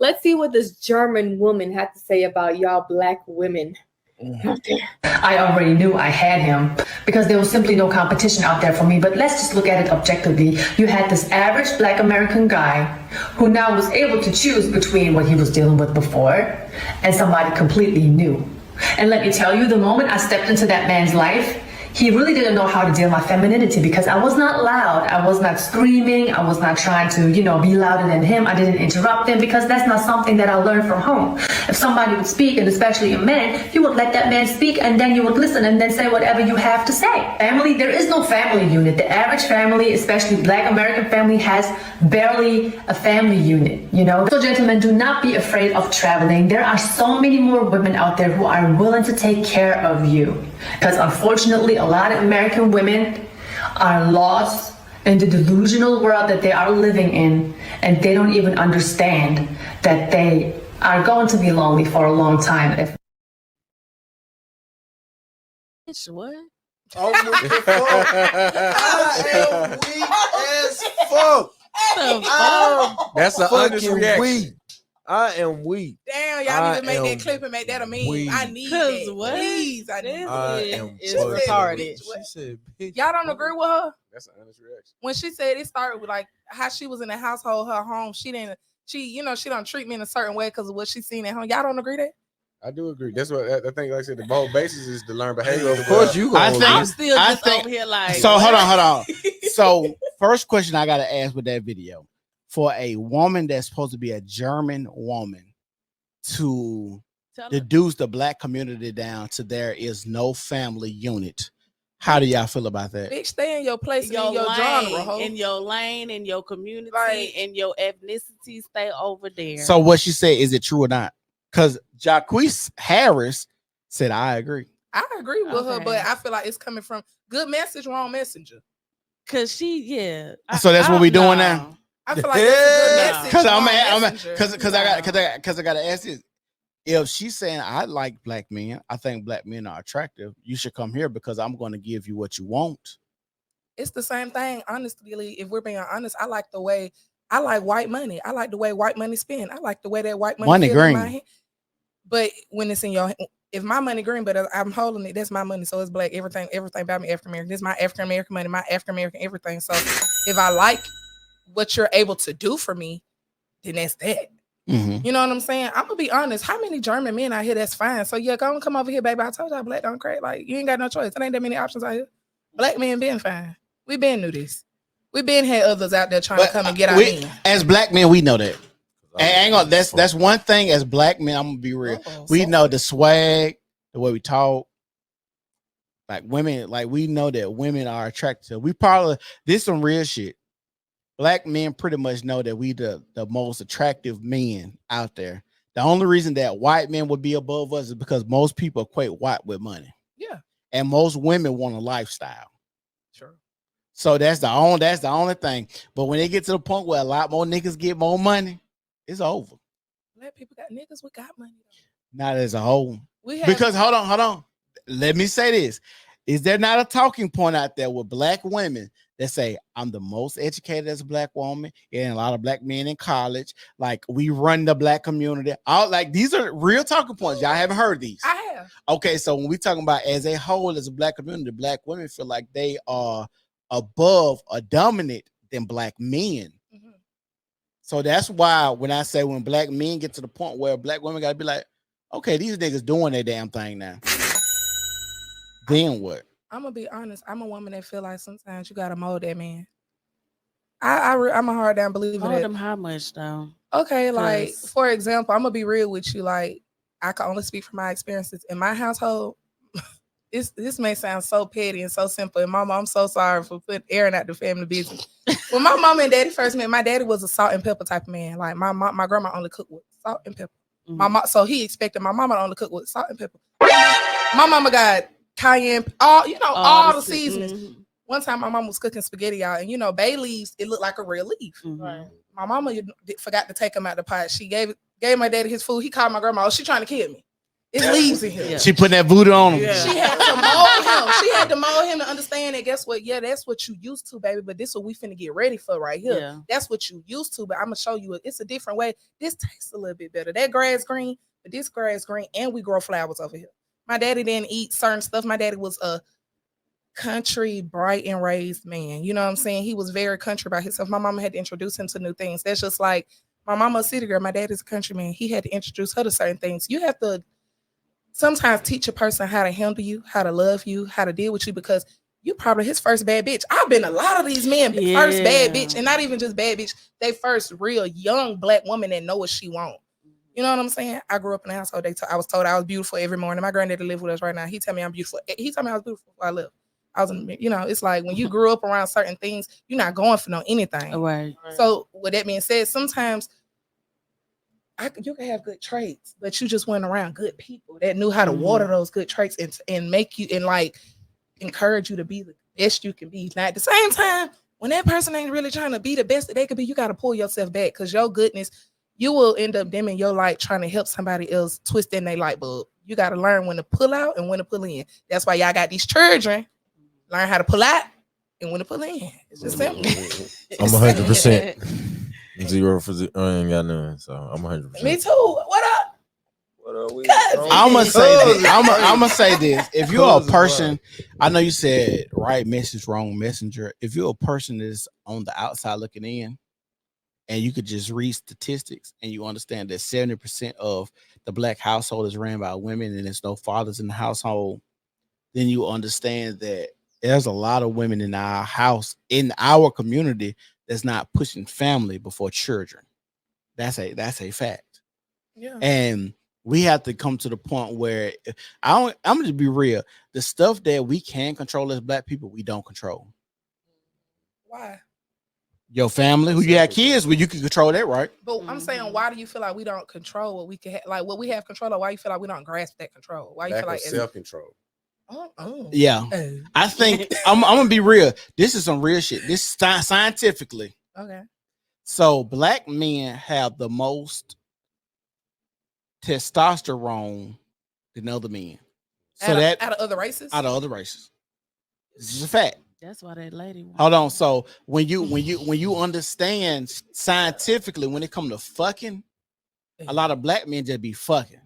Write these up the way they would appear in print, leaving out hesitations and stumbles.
Let's see what this German woman had to say about y'all black women out there. I already knew I had him because there was simply no competition out there for me. But let's just look at it objectively. You had this average black American guy who now was able to choose between what he was dealing with before and somebody completely new. And let me tell you, the moment I stepped into that man's life, he really didn't know how to deal with my femininity because I was not loud. I was not screaming. I was not trying to, be louder than him. I didn't interrupt him because that's not something that I learned from home. If somebody would speak, and especially a man, you would let that man speak and then you would listen and then say whatever you have to say. Family, there is no family unit. The average family, especially black American family, has barely a family unit, So gentlemen, do not be afraid of traveling. There are so many more women out there who are willing to take care of you. Because unfortunately, a lot of American women are lost in the delusional world that they are living in, and they don't even understand that they are going to be lonely for a long time. What? I'm weak as fuck. I am weak as fuck. That's an honest reaction. Weak. I am weak. Damn, y'all need to make that clip and make that a meme. Weak. I need that. What? Please, I am It's fucking retarded. weak. She said, bitch. Y'all don't agree with her? That's an honest reaction. When she said it started with like how she was in the household, her home, she don't treat me in a certain way because of what she's seen at home. Y'all don't agree that? I do agree. That's what I think. Like I said, the whole basis is to learn behavior. Of course, you gonna I'm still just over here like. So hold on. So first question I gotta ask with that video: for a woman that's supposed to be a German woman to deduce the black community down to there is no family unit, how do y'all feel about that? Bitch, stay in your place, in your lane, genre, ho. in your lane, in your community, Like, in your ethnicity, stay over there. So what she said, is it true or not? Because Jacquees Harris said, I agree. I agree with her, Okay. but I feel like it's coming from good message, wrong messenger. Cause she, So that's what we doing know. now? I feel like that's a good message. Because wrong I'm messenger. because I gotta ask this. If she's saying I like black men, I think black men are attractive, you should come here because I'm going to give you what you want. It's the same thing, honestly. If we're being honest, I like white money. I like the way white money spend. I like the way that white money feel in my hand. But when it's in your, if my money green, but I'm holding it, that's my money. So it's black. Everything about me African American. This is my African American money, my African American everything. So if I like what you're able to do for me, then that's that. Mm-hmm. You know what I'm saying? I'm gonna be honest. How many German men out here that's fine? So yeah, go and come over here, baby. I told y'all black don't crack. Like you ain't got no choice. There ain't that many options out here. Black men been fine. We been knew this. We been had others out there trying to come and get our men. As black men, we know that. Hang on, that's one thing. As black men, I'm gonna be real. We know the swag, the way we talk. Like women, like we know that women are attractive. We probably this some real shit. Black men pretty much know that we the most attractive men out there. The only reason that white men would be above us is because most people equate white with money. Yeah. And most women want a lifestyle. Sure. So that's the only thing. But when they get to the point where a lot more niggas get more money, it's over. Black people got niggas. We got money. Not as a whole. Because hold on. Let me say this. Is there not a talking point out there with black women that say, I'm the most educated as a black woman, and a lot of black men in college, like we run the black community. All like these are real talking points. Y'all haven't heard these. I have. Okay, so when we talking about as a whole, as a black community, black women feel like they are above or dominant than black men. Mm-hmm. So that's why when I say when black men get to the point where black women gotta be like, okay, these niggas doing their damn thing now. Then what? I'm gonna be honest. I'm a woman that feel like sometimes you gotta mold that man. I'm a hard down believer. Mold that them how much though? Okay, like for example, I'm gonna be real with you. Like I can only speak from my experiences in my household. This may sound so petty and so simple. And Mama, I'm so sorry for airing out the family business. When my mama and daddy first met, my daddy was a salt and pepper type of man. Like my grandma only cooked with salt and pepper. Mm-hmm. So he expected my mama to only cook with salt and pepper. My mama got cayenne, all the seasonings. Mm-hmm. One time my mom was cooking spaghetti, y'all, and bay leaves, it looked like a real leaf. Mm-hmm. Right. My mama forgot to take them out the pot. She gave my daddy his food. He called my grandma. Oh, she trying to kill me. It's leaves in here. Yeah. She putting that voodoo on him. Yeah. She had to mold him. She had to mold him to understand that. Guess what? Yeah, that's what you used to, baby. But this is what we finna get ready for right here. Yeah. That's what you used to. But I'm gonna show you. It's a different way. This tastes a little bit better. That grass green, but this grass green, and we grow flowers over here. My daddy didn't eat certain stuff. My daddy was a country, bright and raised man. You know what I'm saying? He was very country by himself. My mama had to introduce him to new things. That's just like my mama a city girl. My dad is a country man. He had to introduce her to certain things. You have to sometimes teach a person how to handle you, how to love you, how to deal with you, because you probably his first bad bitch. I've been a lot of these men first bad bitch, and not even just bad bitch. They first real young black woman that know what she want. You know what I'm saying? I grew up in a household. I was told I was beautiful every morning. My granddaddy live with us right now. He tell me I'm beautiful. He told me I was beautiful before I left. I was, it's like when you grew up around certain things, you're not going for no anything. Right. So with that being said, sometimes you can have good traits, but you just went around good people that knew how to water those good traits and make you and like encourage you to be the best you can be. Now at the same time, when that person ain't really trying to be the best that they could be, you got to pull yourself back, because your goodness, you will end up dimming your light trying to help somebody else twist in their light bulb. You got to learn when to pull out and when to pull in. That's why y'all got these children. Learn how to pull out and when to pull in. It's just simple. I'm 100%. 0 for 0. I ain't got none, so I'm 100%. Me too. What up? What are we? I'm gonna say this. I'm gonna say this. If you're a person, I know you said right message, wrong messenger. If you're a person that's on the outside looking in, and you could just read statistics, and you understand that 70% of the black household is ran by women, and there's no fathers in the household, then you understand that there's a lot of women in our house, in our community, that's not pushing family before children. That's a fact. Yeah. And we have to come to the point where I'm going to be real. The stuff that we can control as black people, we don't control. Why? Your family, who you have kids with, you can control that, right? But I'm saying, why do you feel like we don't control what we can like what we have control of? Why you feel like we don't grasp that control? Why you Lack feel like of self-control. Yeah. I think I'm gonna be real. This is some real shit. This is scientifically. Okay. So black men have the most testosterone than other men. So out of other races? Out of other races. This is a fact. That's why that lady won. Hold on. So when you understand scientifically, when it comes to fucking, a lot of black men just be fucking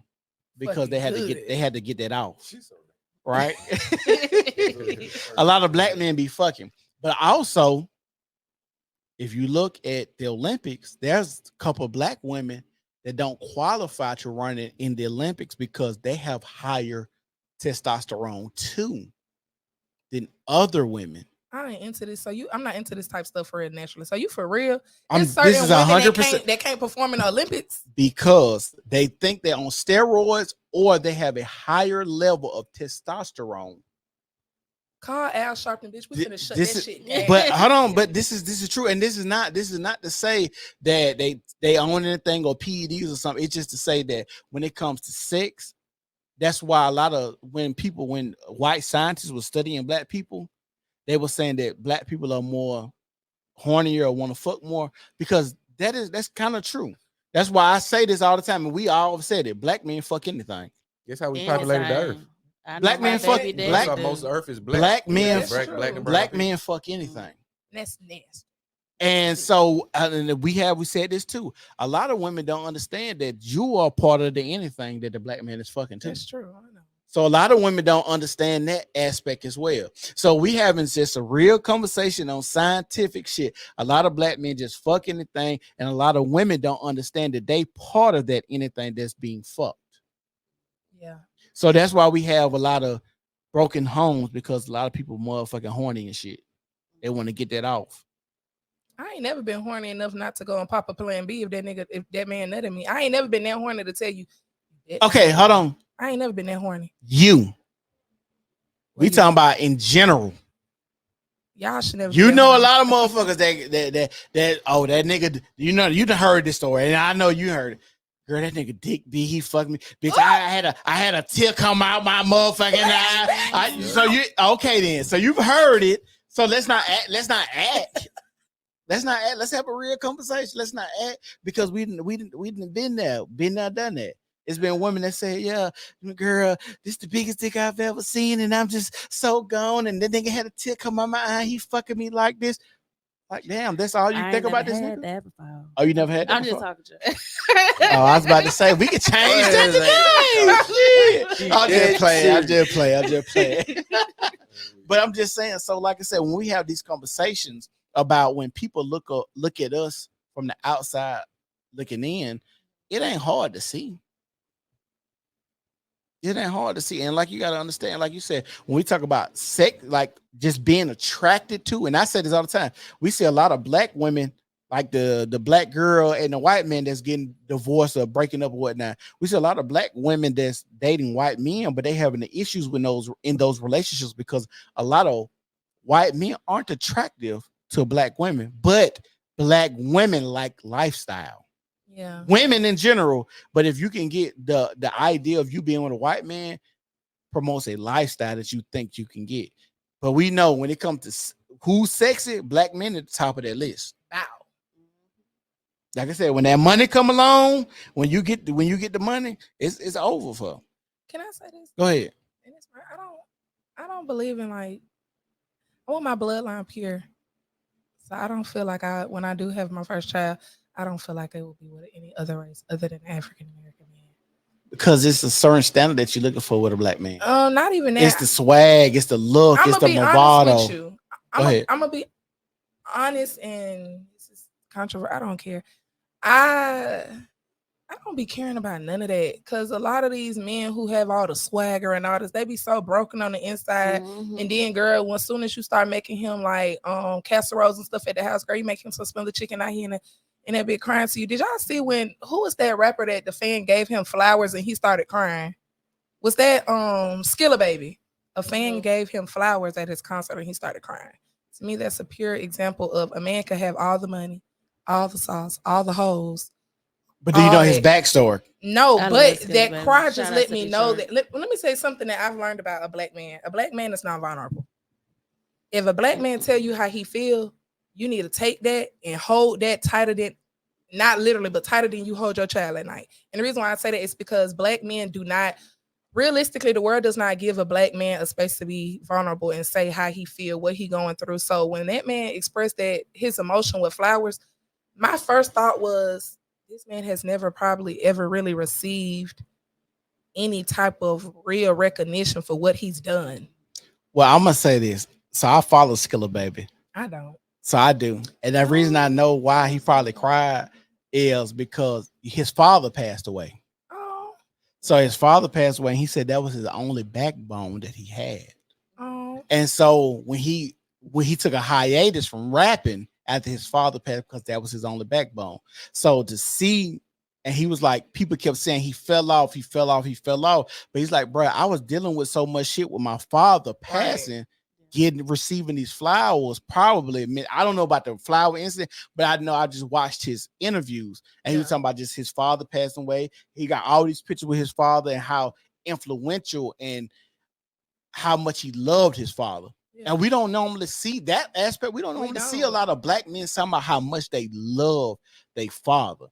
because they had to get that off. Right? A lot of black men be fucking. But also, if you look at the Olympics, there's a couple of black women that don't qualify to run it in the Olympics because they have higher testosterone too than other women. I ain't into this. So I'm not into this type of stuff for real naturally. So you for real? This is 100% that can't perform in the Olympics because they think they're on steroids or they have a higher level of testosterone. Call Al Sharpton, bitch. We finna shut that shit down. But hold on, but this is true, and this is not to say that they own anything or PEDs or something. It's just to say that when it comes to sex, that's why a lot of when white scientists were studying black people, they were saying that black people are more hornier or want to fuck more, because that's kind of true. That's why I say this all the time, and we all said it. Black men fuck anything. Guess how we populated the earth. Black men fuck. Most of the earth is black. Black men, black men fuck anything. That's nasty. And so we said this too. A lot of women don't understand that you are part of the anything that the black man is fucking too. That's true. I know. So a lot of women don't understand that aspect as well. So we having just a real conversation on scientific shit. A lot of black men just fuck anything, and a lot of women don't understand that they part of that anything that's being fucked. Yeah. So that's why we have a lot of broken homes, because a lot of people motherfucking horny and shit. They want to get that off. I ain't never been horny enough not to go and pop a plan B if that man nutted me. I ain't never been that horny to tell you. Okay, hold on. I ain't never been that horny. We talking about in general. Y'all should never. You know, a lot of motherfuckers that that nigga. You done heard this story, and I know you heard it. Girl, that nigga Dick B, he fucked me, bitch. I had a tear come out my motherfucking eye. So you okay then? So you've heard it. So let's not act. Let's have a real conversation. Let's not act, because we didn't been there, done that. It's been women that say, yeah, girl, this is the biggest dick I've ever seen, and I'm just so gone. And then nigga had a tear come on my eye. He fucking me like this. Like, damn, that's all you I think ain't about never this had nigga? that before. Oh, you never had that I'm just before? talking to you. Oh, I was about to say, we could change that today. I'm just playing. But I'm just saying, so like I said, when we have these conversations about when people look at us from the outside looking in, it ain't hard to see. It ain't hard to see. And like you got to understand, like you said, when we talk about sex, like just being attracted to, and I say this all the time, we see a lot of black women, like the black girl and the white man that's getting divorced or breaking up or whatnot. We see a lot of black women that's dating white men, but they having the issues with those relationships because a lot of white men aren't attractive to black women, but black women like lifestyle. Yeah. Women in general, but if you can get the idea of you being with a white man, promotes a lifestyle that you think you can get. But we know when it comes to who's sexy, black men at the top of that list. Wow. Like I said, when that money come along, when you get the money, it's over for. Can I say this? Go ahead. And it's, I don't believe in like, I want my bloodline pure. So I don't feel like when I do have my first child, I don't feel like it will be with any other race other than African American man. Because it's a certain standard that you're looking for with a black man. Not even that. It's the swag, it's the look, it's the bravado. I'm gonna be honest, and this is controversial. I don't care. I don't be caring about none of that because a lot of these men who have all the swagger and all this, they be so broken on the inside. Mhm. And then, girl, as soon as you start making him like casseroles and stuff at the house, girl, you make him some spilling chicken out here and that bit crying to you. Did y'all see who was that rapper that the fan gave him flowers and he started crying? Was that Skilla Baby? A fan gave him flowers at his concert and he started crying. To me, that's a pure example of a man could have all the money, all the sauce, all the hoes. But do you know his backstory? No, I but love that Skilla cry Baby. just Shout let out me to know Detroit. that. Let me say something that I've learned about a black man. A black man is not vulnerable. If a black man tell you how he feel, you need to take that and hold that tighter than, not literally, but tighter than you hold your child at night. And the reason why I say that is because black men do not, realistically, the world does not give a black man a space to be vulnerable and say how he feel, what he going through. So when that man expressed that his emotion with flowers, my first thought was, this man has never probably ever really received any type of real recognition for what he's done. Well, I'm gonna say this. So I follow Skilla Baby. I don't. So I do. And the reason I know why he probably cried is because his father passed away. Oh. So his father passed away, and he said that was his only backbone that he had. Oh. And so when he took a hiatus from rapping after his father passed, because that was his only backbone. So to see, and he was like, people kept saying he fell off. But he's like, bro, I was dealing with so much shit with my father passing. Right. Receiving these flowers probably, I don't know about the flower incident, but I know I just watched his interviews and he was talking about just his father passing away. He got all these pictures with his father and how influential and how much he loved his father. Yeah. And we don't normally see that aspect. We don't normally see a lot of black men talking about how much they love their father.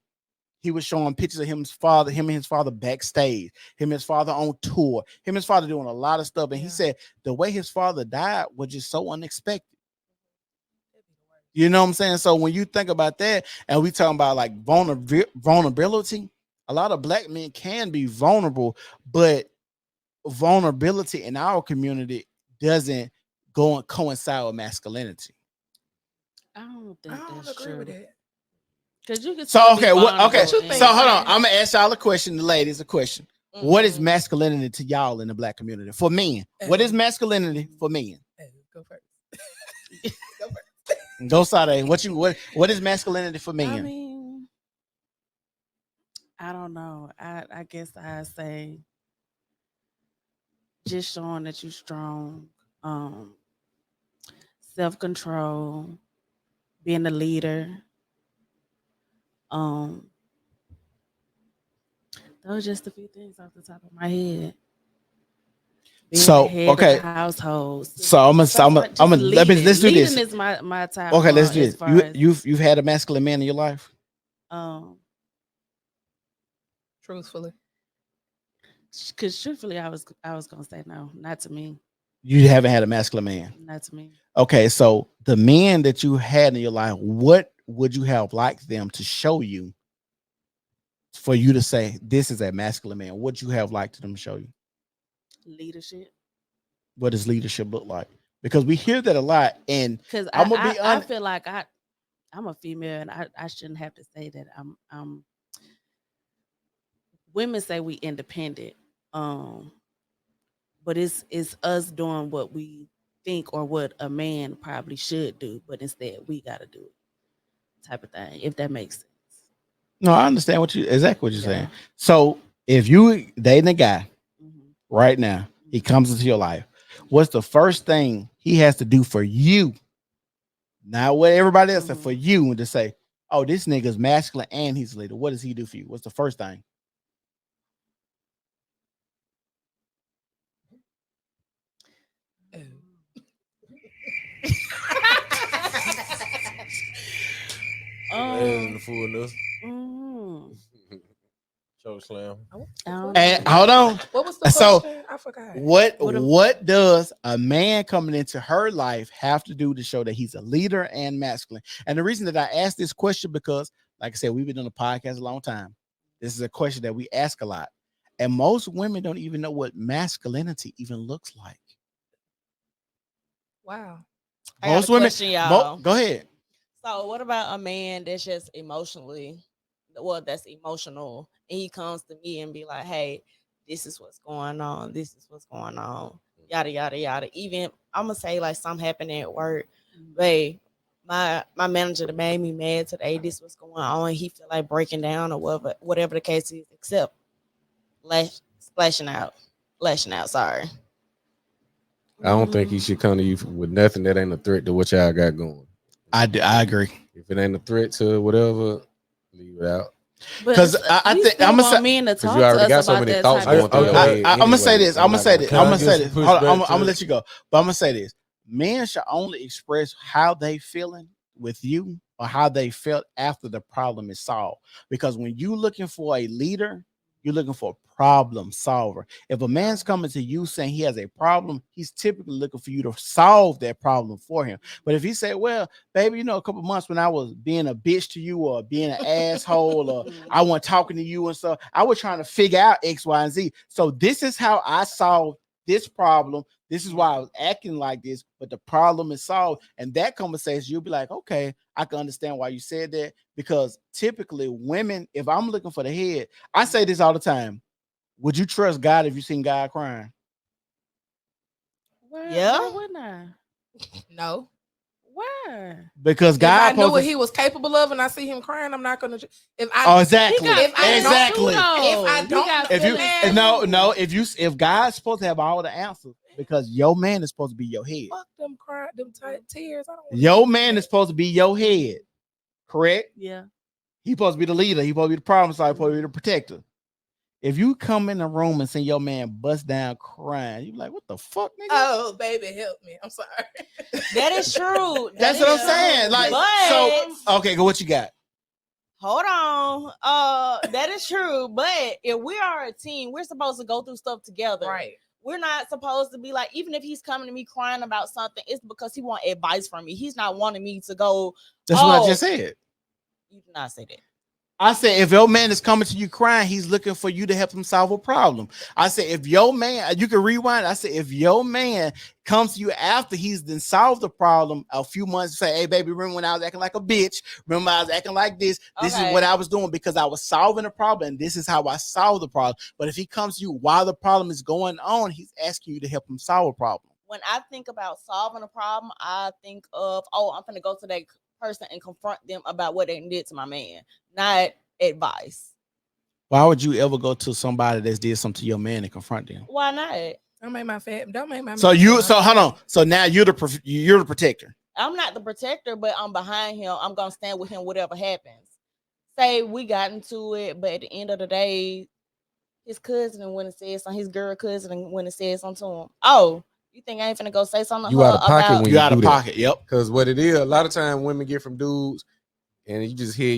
He was showing pictures of him and his father backstage, him and his father on tour, him and his father doing a lot of stuff. And he said the way his father died was just so unexpected. You know what I'm saying? So when you think about that, and we talking about like vulnerability, a lot of black men can be vulnerable, but vulnerability in our community doesn't go and coincide with masculinity. I don't think that's true. With that. You can so hold on. I'm gonna ask y'all a question, the ladies a question. Mm-hmm. What is masculinity to y'all in the black community? For men, what is masculinity for men? Go first. Go Sade. What is masculinity for men? I mean, I don't know. I guess I say just showing that you're strong, self-control, being a leader. Those are just a few things off the top of my head. Being so the head of the household. So let's do this. Leading is my type. Okay, let's do this. You've had a masculine man in your life. Truthfully, Because truthfully, I was gonna say no, not to me, You haven't had a masculine man. not to me. Okay, so the men that you had in your life, what would you have liked them to show you for you to say this is a masculine man? What you have liked them to show you? Leadership. What does leadership look like? Because we hear that a lot, and Because I'm gonna be I honest. feel like I'm a female, and I shouldn't have to say that. Women say we independent, but it's us doing what we think or what a man probably should do, but instead we got to do it, type of thing. If that makes sense. No, I understand exactly what you're Yeah. saying. So if you dating a guy Mhm. right now, he comes into your life, what's the first thing he has to do for you? Not what everybody else said, for you, and to say, oh, this nigga's masculine and he's a leader. What does he do for you? What's the first thing? The fullness. Mhm. Choke slam. And hold on. What was the So question? I forgot. what does a man coming into her life have to do to show that he's a leader and masculine? And the reason that I asked this question, because like I said, we've been doing a podcast a long time. This is a question that we ask a lot. And most women don't even know what masculinity even looks like. Wow. I got Most a women, question, y'all. go ahead. So what about a man that's just that's emotional, and he comes to me and be like, hey, this is what's going on, yada yada yada. Even I'm gonna say like something happened at work, hey, my manager that made me mad today, this was going on, he feel like breaking down or whatever the case is, except lashing out, sorry. I don't think he should come to you with nothing that ain't a threat to what y'all got going. I agree. If it ain't a threat to whatever, leave it out. Because I think I'm gonna say, men to talk you already to got us so about many that thoughts type of going through your head. I'm gonna say anyway, this. so I'm gonna say this. Can I'm I gonna get say some this. Hold on. pushback I'm to gonna it? let you go. But I'm gonna say this. Men should only express how they feeling with you or how they felt after the problem is solved. Because when you looking for a leader, you're looking for a problem solver. If a man's coming to you saying he has a problem, he's typically looking for you to solve that problem for him. But if he say, well, baby, a couple months when I was being a bitch to you or being an asshole or I wasn't talking to you and stuff, I was trying to figure out X, Y, and Z. So this is how I solved this problem. This is why I was acting like this, but the problem is solved. And that conversation, you'll be like, okay, I can understand why you said that. Because typically women, if I'm looking for the head, I say this all the time. Would you trust God if you seen God crying? Why wouldn't I? No. Why? Because If God I knew what he was capable of and I see him crying, I'm not gonna. Exactly. If God's supposed to have all the answers, because your man is supposed to be your head. Fuck them crying, them tears. I don't. Your man is supposed to be your head, correct? Yeah. He's supposed to be the leader. He's supposed to be the problem solver. He's supposed to be the protector. If you come in the room and see your man bust down crying, you be like, what the fuck, nigga? Oh, baby, help me. I'm sorry. That is true. That's what I'm saying. Like, okay, go. What you got? Hold on. That is true. But if we are a team, we're supposed to go through stuff together. Right. We're not supposed to be like, even if he's coming to me crying about something, it's because he wants advice from me. He's not wanting me to go. That's what I just said. You did not say that. I said, if your man is coming to you crying, he's looking for you to help him solve a problem. I said, if your man, you can rewind. I said, if your man comes to you after he's then solved the problem a few months, say, hey, baby, remember when I was acting like a bitch? Remember I was acting like this? This is what I was doing because I was solving a problem. And this is how I solved the problem. But if he comes to you while the problem is going on, he's asking you to help him solve a problem. When I think about solving a problem, I think of, I'm going to go to that person and confront them about what they did to my man, not advice. Why would you ever go to somebody that did something to your man and confront them? Why not? Don't make my So hold on. So now you're the protector. I'm not the protector, but I'm behind him. I'm gonna stand with him whatever happens. Say we got into it, but at the end of the day, his cousin went and said something, his girl cousin went and said something to him. Oh, you think I ain't finna go say something to You her out of pocket about when you out do of that. pocket. Yep. Because what it is, a lot of time women get from dudes, and you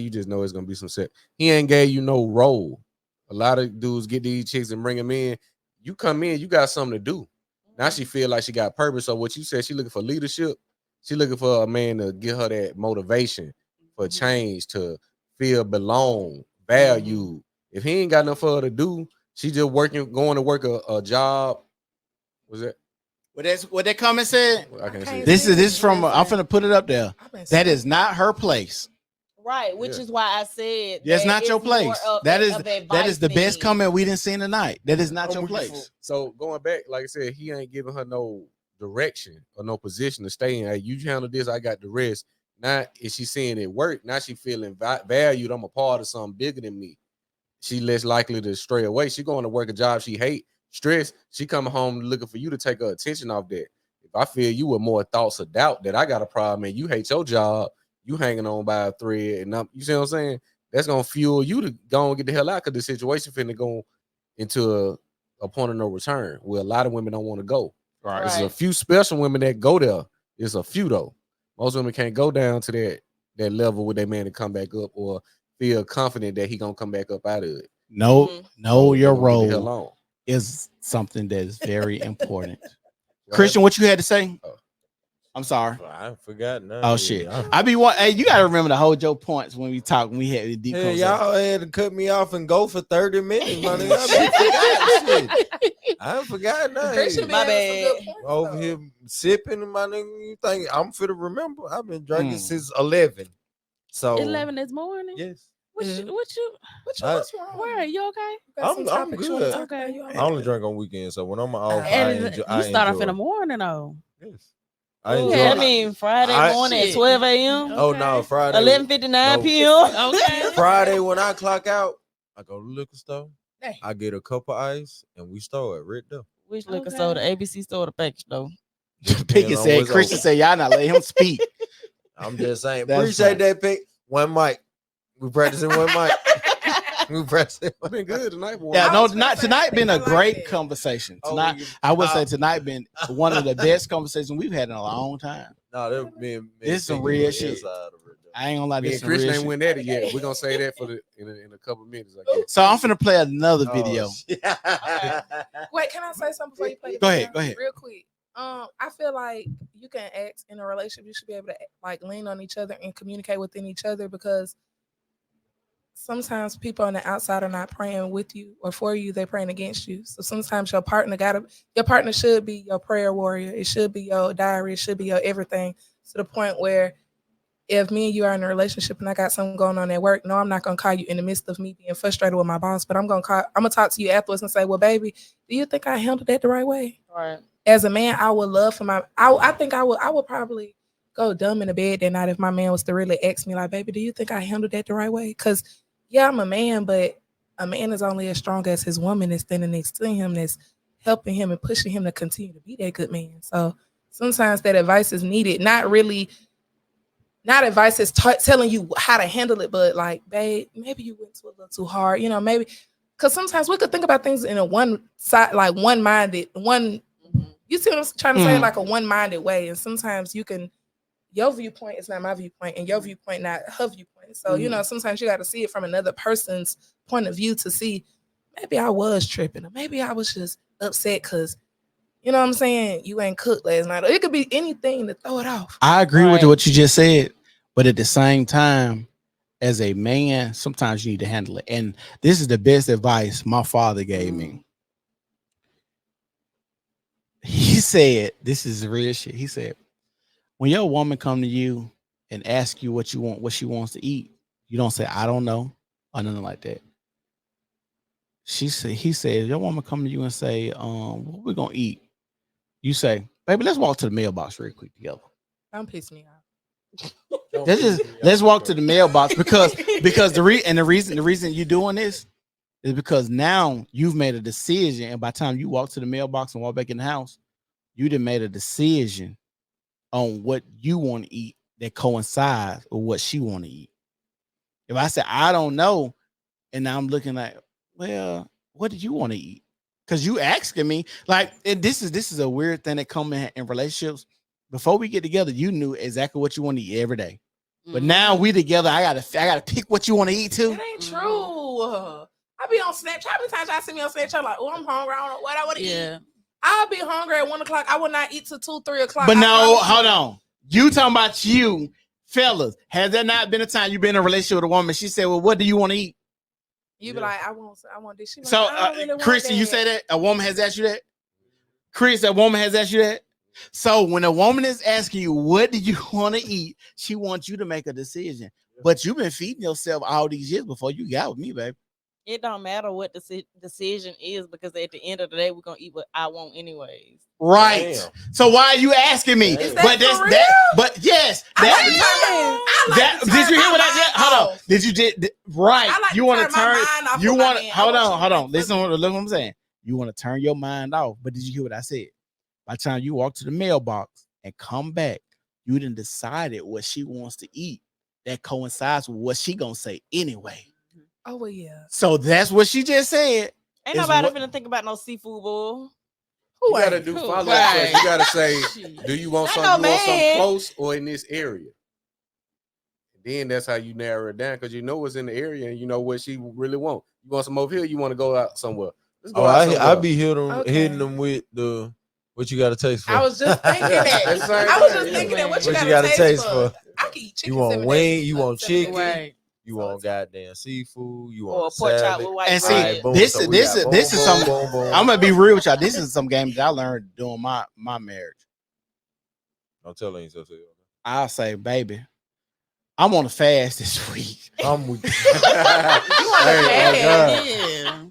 just know it's gonna be some set. He ain't gave you no role. A lot of dudes get these chicks and bring them in. You come in, you got something to do. Now she feel like she got purpose. So what you said, she looking for leadership. She looking for a man to give her that motivation for change, to feel belong, value. If he ain't got nothing for her to do, she just going to work a job. Was that? What that comment said? I can't see. This is from. I'm finna put it up there. That is not her place. Right, which is why I said that's that not your it's more place. of That is advice the best thing. comment we didn't see tonight. That is not your place. So going back, like I said, he ain't giving her no direction or no position to stay in. Hey, you handle this, I got the rest. Now is she seeing it work? Now she feeling valued. I'm a part of something bigger than me. She less likely to stray away. She going to work a job she hate, stress. She coming home looking for you to take her attention off that. If I feel you with more thoughts of doubt that I got a problem and you hate your job, you hanging on by a thread, and you see what I'm saying? That's gonna fuel you to go and get the hell out, because the situation finna go into a point of no return where a lot of women don't want to go. Right. There's a few special women that go there. There's a few though. Most women can't go down to that level with that man to come back up or feel confident that he gonna come back up out of it. Know your Get the hell role on. is something that is very important. Christian, what you had to say? I'm sorry. I forgot now. Oh shit! I be one. Hey, you gotta remember to hold your points when we talk. When we had the deep. Hey, y'all had to cut me off and go for 30 minutes, my nigga. I forgot now. My bad. Over here sipping, my nigga. You think I'm fit to remember? I've been drinking since 11. So 11 this morning. Yes. What's wrong? Where you okay? I'm good. Okay. I only drink on weekends, so when I'm off, And you I start off enjoy in the it. morning though. Yes. I mean, Friday morning at 12 a.m. Oh no, Friday 11:59 p.m. Okay. Friday when I clock out, I go to the liquor store. I get a cup of ice and we store it right there. Which liquor store? The ABC store, or the package store? Picky said. Christian said, "Y'all not let him speak." I'm just saying. That's Appreciate right. that pick. One mic. We practicing one mic. We practicing. I've been good tonight, boy. Yeah, no, not tonight. Been a great conversation. Tonight, I would say tonight been one of the best conversations we've had in a long time. No, that been This some real shit. I ain't gonna lie. Me This and some real Christian ain't shit. win that yet. We're gonna say that for in a couple minutes, I guess. So I'm finna play another video. Wait, can I say something before you play the Go video? ahead, go ahead. Real quick. I feel like you can act in a relationship. You should be able to like lean on each other and communicate within each other, because sometimes people on the outside are not praying with you or for you. They're praying against you. So sometimes your partner should be your prayer warrior. It should be your diary. It should be your everything, to the point where if me and you are in a relationship and I got something going on at work, no, I'm not gonna call you in the midst of me being frustrated with my boss, but I'm gonna talk to you afterwards and say, well, baby, do you think I handled that the right way? Right. As a man, I would love for I think I would probably go dumb in the bed that night if my man was to really ask me, like, baby, do you think I handled that the right way? Because yeah, I'm a man, but a man is only as strong as his woman is standing next to him, that's helping him and pushing him to continue to be that good man. So sometimes that advice is needed. Not advice is telling you how to handle it, but like, babe, maybe you went to a little too hard. You know, maybe because sometimes we could think about things in a one side, like one-minded, you see what I'm trying to say? Like a one-minded way. And sometimes your viewpoint is not my viewpoint and your viewpoint not her viewpoint. So, you know, sometimes you got to see it from another person's point of view to see, maybe I was tripping or maybe I was just upset because, you know what I'm saying, you ain't cooked last night. Or it could be anything to throw it off. I agree with what you just said, but at the same time, as a man, sometimes you need to handle it. And this is the best advice my father gave me. He said, this is real shit. He said, when your woman come to you and ask you what you want, what she wants to eat, you don't say, I don't know, or nothing like that. He said, your woman come to you and say, what we gonna eat? You say, baby, let's walk to the mailbox real quick together. Don't piss me off. Let's walk to the mailbox because the reason you're doing this is because now you've made a decision, and by the time you walk to the mailbox and walk back in the house, you done made a decision on what you want to eat that coincides with what she want to eat. If I say I don't know, and now I'm looking like, well, what did you want to eat? Because you asking me, like, this is a weird thing that comes in relationships. Before we get together, you knew exactly what you want to eat every day. But now we together, I gotta pick what you want to eat too. That ain't true. I be on Snapchat. How many times y'all see me on Snapchat? Like, oh, I'm hungry. I don't know what I want to Yeah. eat. I'll be hungry at 1 o'clock. I will not eat till 2, 3 o'clock. But no, hold on. You talking about you, fellas. Has there not been a time you've been in a relationship with a woman? She said, well, what do you want to eat? You be like, I want this. She So, like, I don't really want Chrissy, you that. say that? A woman has asked you that? Chris, a woman has asked you that? So when a woman is asking you, what do you want to eat? She wants you to make a decision. But you've been feeding yourself all these years before you got with me, baby. It don't matter what the decision is because at the end of the day, we're gonna eat what I want anyways. Right. Damn. So why are you asking me? Is that But for real? that. But yes, I like that. to turn Did you hear my what I said? mind Hold on. off. Did you did right? I like You to want turn to my turn? mind off You of my want? man. Hold I want on. you Hold to on. make Listen something. to what I'm saying. You want to turn your mind off. But did you hear what I said? By the time you walk to the mailbox and come back, you done decided what she wants to eat. That coincides with what she gonna say anyway. Oh well, yeah. So that's what she just said. Ain't Is nobody what- finna think about no seafood bowl. You Who gotta ain't? do Who? follow up Right. questions. You gotta say, do you want Ain't something? no You want something man. close or in this area? Then that's how you narrow it down because you know what's in the area and you know what she really want. You want some over here? You want to go out somewhere? Let's go Oh, out I somewhere. be Okay. hitting them with the what you got to taste for. I was just thinking Yeah, that. that's the same I was thing, just yeah. thinking that. What What you you got to gotta taste taste for? for? I can eat chicken. You want 7 wing? days. You want 7 days. chicken? Right. You want goddamn seafood? You Or want a pork chop salad? with white And see, bread. Alright, boom. this So is we this got is boom, this is boom, some. boom, boom. I'm gonna be real with y'all. This is some game that I learned during my marriage. Don't tell her you so. I'll say, baby, I'm on a fast this week. I'm with you. Hey, Yeah. Yeah.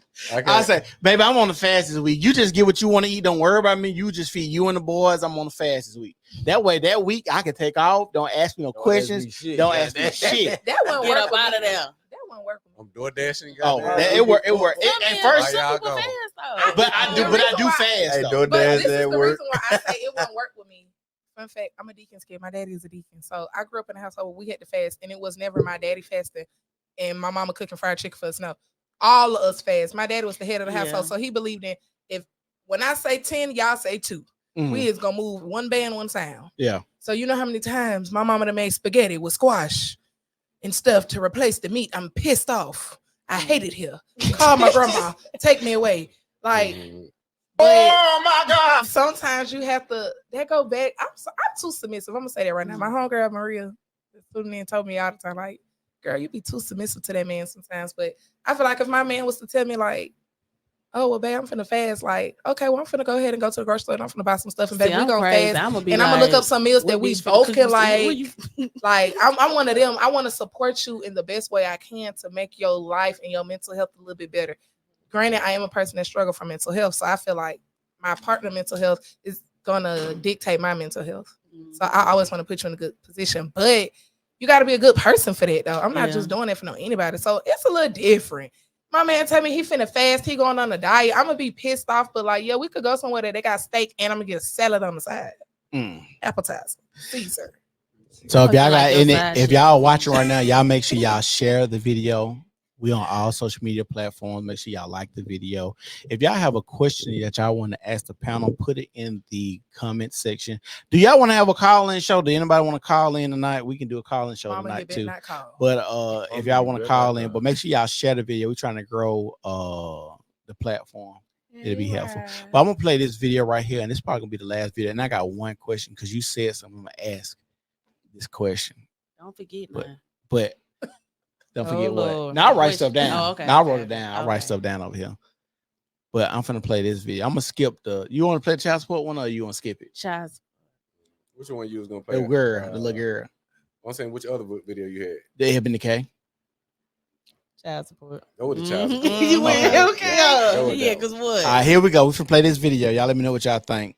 I say, baby, I'm on the fast this week. You just get what you want to eat. Don't worry about me. You just feed you and the boys. I'm on the fast this week. That way, that week I can take off. Don't ask me no questions. Don't ask me shit. That wouldn't Get work up with out of me. there. That wouldn't work with me. I'm door dashing. Oh, it worked. It worked. At first, Why y'all go? but I do. But I do fast Hey, though. don't But dance this is that the work. reason why I say it won't work with me. Fun fact, I'm a deacon's kid. My daddy is a deacon. So I grew up in a household where we had to fast, and it was never my daddy fasting and my mama cooking fried chicken for us. No, all of us fast. My daddy was the head of the household, Yeah. so he believed in when I say 10, y'all say 2. Mhm. We is gonna move one band, one sound. Yeah. So you know how many times my mama done made spaghetti with squash and stuff to replace the meat. I'm pissed off. I hate it here. Call my grandma. Take me away. Like, but Oh my God. sometimes you have to. That go back. I'm too submissive. I'm gonna say that right now. My homegirl Maria stood me and told me all the time, like, girl, you be too submissive to that man sometimes. But I feel like if my man was to tell me, like, oh well, babe, I'm finna fast. Like, okay, well, I'm finna go ahead and go to the grocery store and I'm finna buy some stuff and baby, we gonna fast. I'm gonna be And I'm gonna look up some meals that we both can like. Like, I'm one of them. I want to support you in the best way I can to make your life and your mental health a little bit better. Granted, I am a person that struggles from mental health, so I feel like my partner mental health is gonna dictate my mental health. So I always want to put you in a good position, but you got to be a good person for that, though. I'm not just doing it for anybody. So it's a little different. My man tell me he finna fast, he going on a diet. I'm gonna be pissed off, but like, yeah, we could go somewhere that they got steak and I'm gonna get a salad on the side. Appetizer, Caesar. So if y'all got Like in your it, side if shit. y'all watching right now, y'all make sure y'all share the video. We on all social media platforms. Make sure y'all like the video. If y'all have a question that y'all want to ask the panel, put it in the comment section. Do y'all want to have a call-in show? Do anybody want to call in tonight? We can do a call-in show Mama, tonight you too. better not call. But if y'all want to call in, but make sure y'all share the video. We're trying to grow the platform. It'll be helpful. But I'm gonna play this video right here, and this is probably gonna be the last video. And I got one question because you said something. I'm gonna ask this question. Don't forget, But- man. But don't forget what. Lord. Now I write stuff down. Oh, okay. Now I wrote it down. I write Okay. stuff down over here. But I'm finna play this video. I'm gonna skip the. You want to play the child support one, or you want to skip it? Chaz. Which one you was gonna play? The girl, the little girl. I'm saying which other video you had? They have been decay. Child support. Go with the child support. You went, Okay. okay. Go with Yeah, that because one. what? All right, here we go. We finna play this video. Y'all let me know what y'all think.